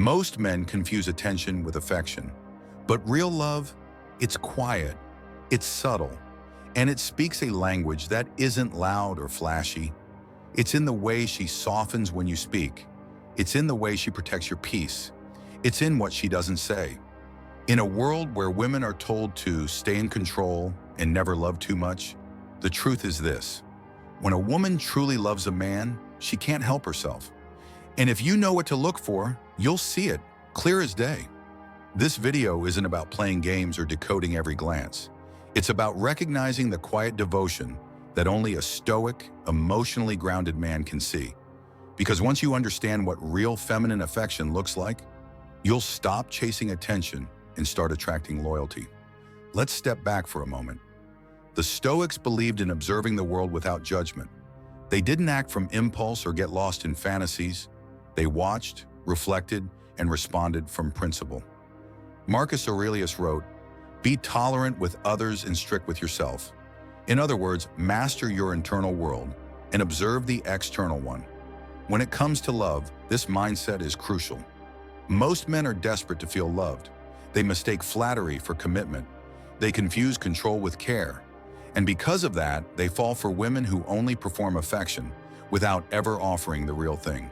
Most men confuse attention with affection, but real love, it's quiet, it's subtle, and it speaks a language that isn't loud or flashy. It's in the way she softens when you speak. It's in the way she protects your peace. It's in what she doesn't say. In a world where women are told to stay in control and never love too much, the truth is this: when a woman truly loves a man, she can't help herself. And if you know what to look for, you'll see it, clear as day. This video isn't about playing games or decoding every glance. It's about recognizing the quiet devotion that only a stoic, emotionally grounded man can see. Because once you understand what real feminine affection looks like, you'll stop chasing attention and start attracting loyalty. Let's step back for a moment. The Stoics believed in observing the world without judgment. They didn't act from impulse or get lost in fantasies. They watched, reflected, and responded from principle. Marcus Aurelius wrote, "Be tolerant with others and strict with yourself." In other words, master your internal world and observe the external one. When it comes to love, this mindset is crucial. Most men are desperate to feel loved. They mistake flattery for commitment. They confuse control with care. And because of that, they fall for women who only perform affection without ever offering the real thing.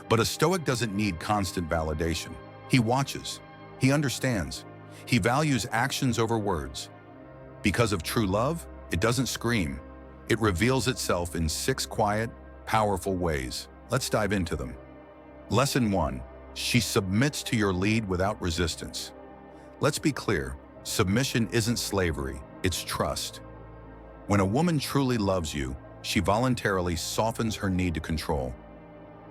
But a Stoic doesn't need constant validation. He watches. He understands. He values actions over words. Because of true love, it doesn't scream. It reveals itself in 6 quiet, powerful ways. Let's dive into them. Lesson 1. She submits to your lead without resistance. Let's be clear. Submission isn't slavery. It's trust. When a woman truly loves you, she voluntarily softens her need to control.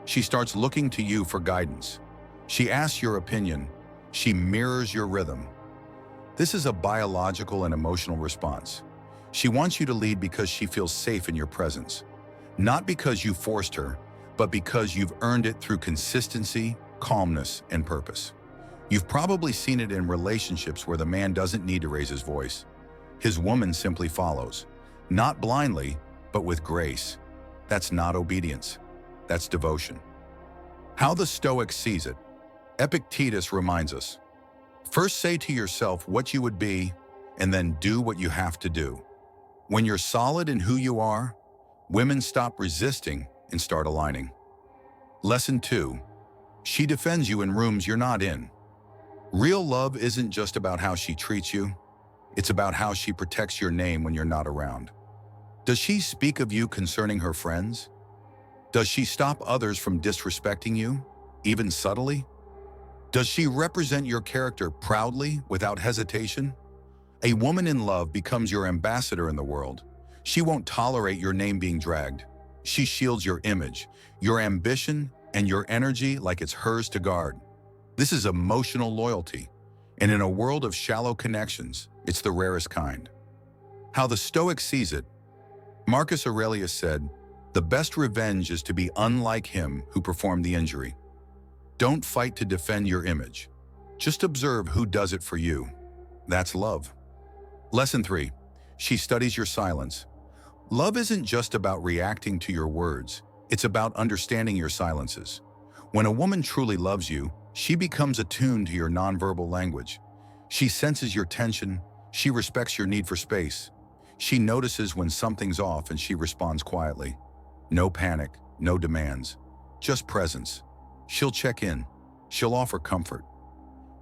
She starts looking to you for guidance. She asks your opinion. She mirrors your rhythm. This is a biological and emotional response. She wants you to lead because she feels safe in your presence. Not because you forced her, but because you've earned it through consistency, calmness, and purpose. You've probably seen it in relationships where the man doesn't need to raise his voice. His woman simply follows. Not blindly, but with grace. That's not obedience. That's devotion. How the Stoic sees it. Epictetus reminds us, first say to yourself what you would be, and then do what you have to do. When you're solid in who you are, women stop resisting and start aligning. Lesson 2. She defends you in rooms you're not in. Real love isn't just about how she treats you. It's about how she protects your name when you're not around. Does she speak of you concerning her friends? Does she stop others from disrespecting you, even subtly? Does she represent your character proudly, without hesitation? A woman in love becomes your ambassador in the world. She won't tolerate your name being dragged. She shields your image, your ambition, and your energy like it's hers to guard. This is emotional loyalty, and in a world of shallow connections, it's the rarest kind. How the Stoic sees it. Marcus Aurelius said, "The best revenge is to be unlike him who performed the injury." Don't fight to defend your image. Just observe who does it for you. That's love. Lesson 3. She studies your silence. Love isn't just about reacting to your words. It's about understanding your silences. When a woman truly loves you, she becomes attuned to your nonverbal language. She senses your tension. She respects your need for space. She notices when something's off and she responds quietly. No panic, no demands, just presence. She'll check in. She'll offer comfort.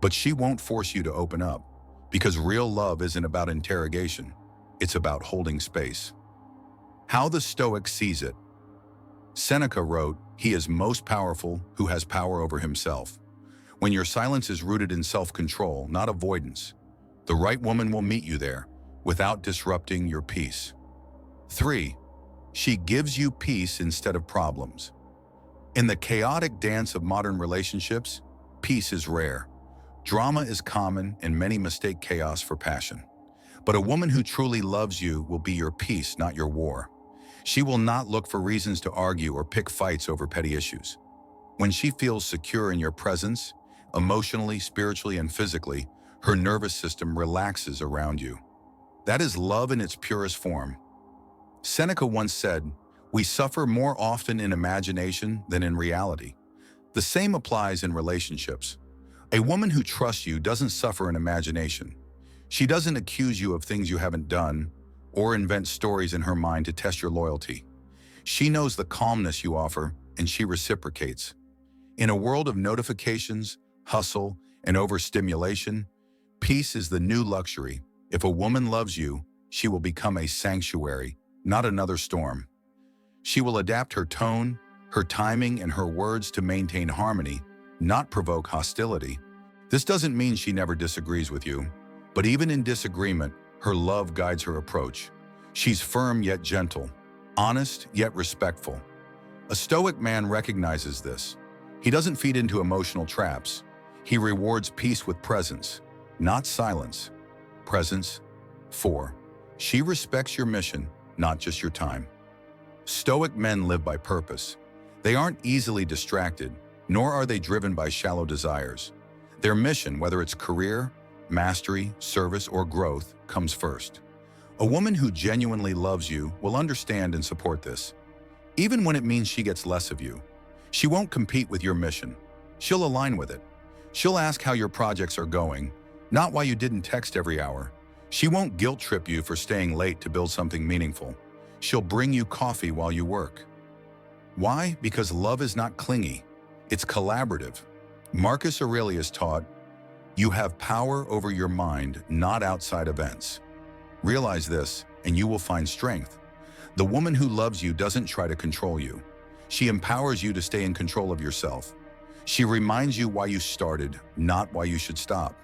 But she won't force you to open up, because real love isn't about interrogation. It's about holding space. How the Stoic sees it. Seneca wrote, "He is most powerful who has power over himself." When your silence is rooted in self-control, not avoidance, the right woman will meet you there without disrupting your peace. 3. She gives you peace instead of problems. In the chaotic dance of modern relationships, peace is rare. Drama is common, and many mistake chaos for passion. But a woman who truly loves you will be your peace, not your war. She will not look for reasons to argue or pick fights over petty issues. When she feels secure in your presence, emotionally, spiritually, and physically, her nervous system relaxes around you. That is love in its purest form. Seneca once said, "We suffer more often in imagination than in reality." The same applies in relationships. A woman who trusts you doesn't suffer in imagination. She doesn't accuse you of things you haven't done or invent stories in her mind to test your loyalty. She knows the calmness you offer, and she reciprocates. In a world of notifications, hustle, and overstimulation, peace is the new luxury. If a woman loves you, she will become a sanctuary, not another storm. She will adapt her tone, her timing, and her words to maintain harmony, not provoke hostility. This doesn't mean she never disagrees with you, but even in disagreement, her love guides her approach. She's firm yet gentle, honest yet respectful. A Stoic man recognizes this. He doesn't feed into emotional traps. He rewards peace with presence, not silence. Presence. 4. She respects your mission, not just your time. Stoic men live by purpose. They aren't easily distracted, nor are they driven by shallow desires. Their mission, whether it's career, mastery, service, or growth, comes first. A woman who genuinely loves you will understand and support this, even when it means she gets less of you. She won't compete with your mission. She'll align with it. She'll ask how your projects are going, not why you didn't text every hour. She won't guilt trip you for staying late to build something meaningful. She'll bring you coffee while you work. Why? Because love is not clingy. It's collaborative. Marcus Aurelius taught, "You have power over your mind, not outside events." Realize this, and you will find strength. The woman who loves you doesn't try to control you. She empowers you to stay in control of yourself. She reminds you why you started, not why you should stop.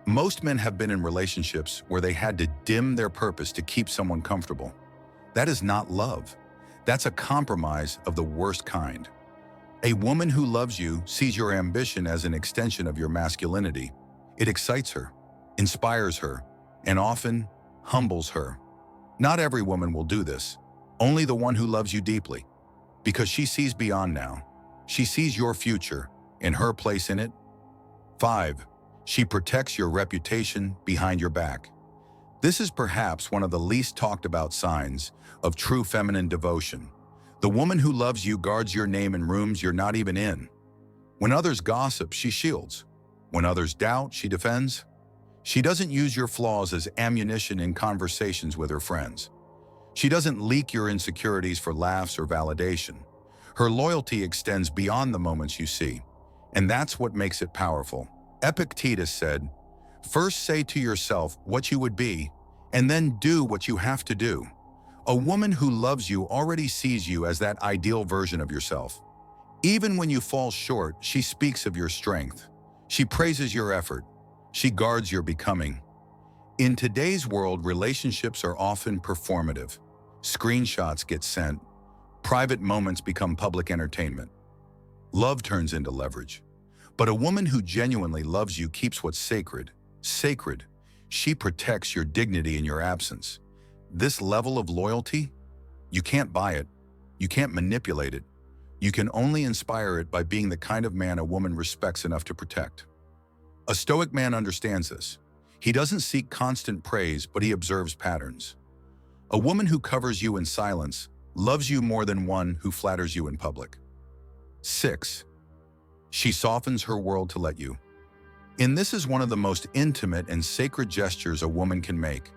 Most men have been in relationships where they had to dim their purpose to keep someone comfortable. That is not love. That's a compromise of the worst kind. A woman who loves you sees your ambition as an extension of your masculinity. It excites her, inspires her, and often humbles her. Not every woman will do this, only the one who loves you deeply, because she sees beyond now. She sees your future and her place in it. 5. She protects your reputation behind your back. This is perhaps one of the least talked about signs of true feminine devotion. The woman who loves you guards your name in rooms you're not even in. When others gossip, she shields. When others doubt, she defends. She doesn't use your flaws as ammunition in conversations with her friends. She doesn't leak your insecurities for laughs or validation. Her loyalty extends beyond the moments you see, and that's what makes it powerful. Epictetus said, "First say to yourself what you would be, and then do what you have to do." A woman who loves you already sees you as that ideal version of yourself. Even when you fall short, she speaks of your strength. She praises your effort. She guards your becoming. In today's world, relationships are often performative. Screenshots get sent. Private moments become public entertainment. Love turns into leverage. But a woman who genuinely loves you keeps what's sacred, sacred. She protects your dignity in your absence. This level of loyalty, you can't buy it. You can't manipulate it. You can only inspire it by being the kind of man a woman respects enough to protect. A Stoic man understands this. He doesn't seek constant praise, but he observes patterns. A woman who covers you in silence loves you more than one who flatters you in public. 6. She softens her world to let you. And this is one of the most intimate and sacred gestures a woman can make.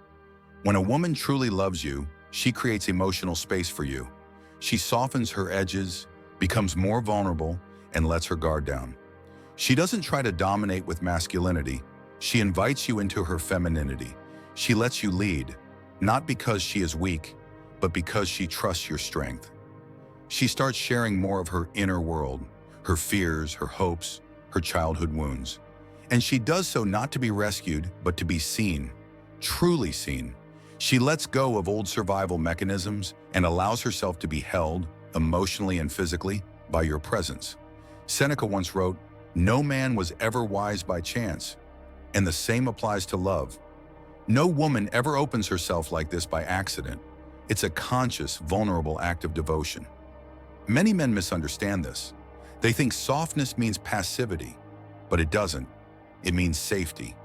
When a woman truly loves you, she creates emotional space for you. She softens her edges, becomes more vulnerable, and lets her guard down. She doesn't try to dominate with masculinity. She invites you into her femininity. She lets you lead, not because she is weak, but because she trusts your strength. She starts sharing more of her inner world, her fears, her hopes, her childhood wounds. And she does so not to be rescued, but to be seen, truly seen. She lets go of old survival mechanisms and allows herself to be held, emotionally and physically, by your presence. Seneca once wrote, "No man was ever wise by chance," and the same applies to love. No woman ever opens herself like this by accident. It's a conscious, vulnerable act of devotion. Many men misunderstand this. They think softness means passivity, but it doesn't. It means safety.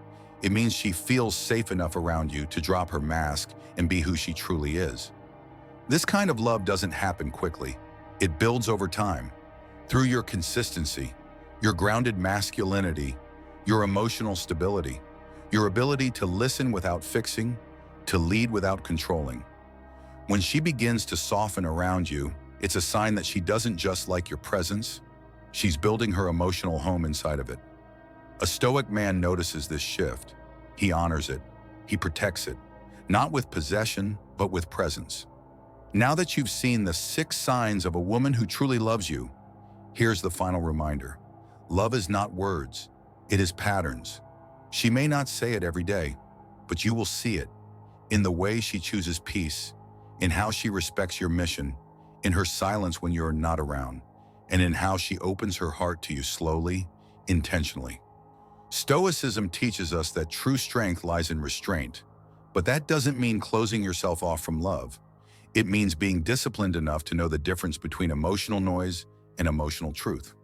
It means she feels safe enough around you to drop her mask and be who she truly is. This kind of love doesn't happen quickly. It builds over time. through your consistency, your grounded masculinity, your emotional stability, your ability to listen without fixing, to lead without controlling. When she begins to soften around you, it's a sign that she doesn't just like your presence, she's building her emotional home inside of it. A Stoic man notices this shift. He honors it. He protects it, not with possession, but with presence. Now that you've seen the 6 signs of a woman who truly loves you, here's the final reminder. Love is not words, it is patterns. She may not say it every day, but you will see it in the way she chooses peace, in how she respects your mission, in her silence when you're not around, and in how she opens her heart to you slowly, intentionally. Stoicism teaches us that true strength lies in restraint, but that doesn't mean closing yourself off from love. It means being disciplined enough to know the difference between emotional noise and emotional truth.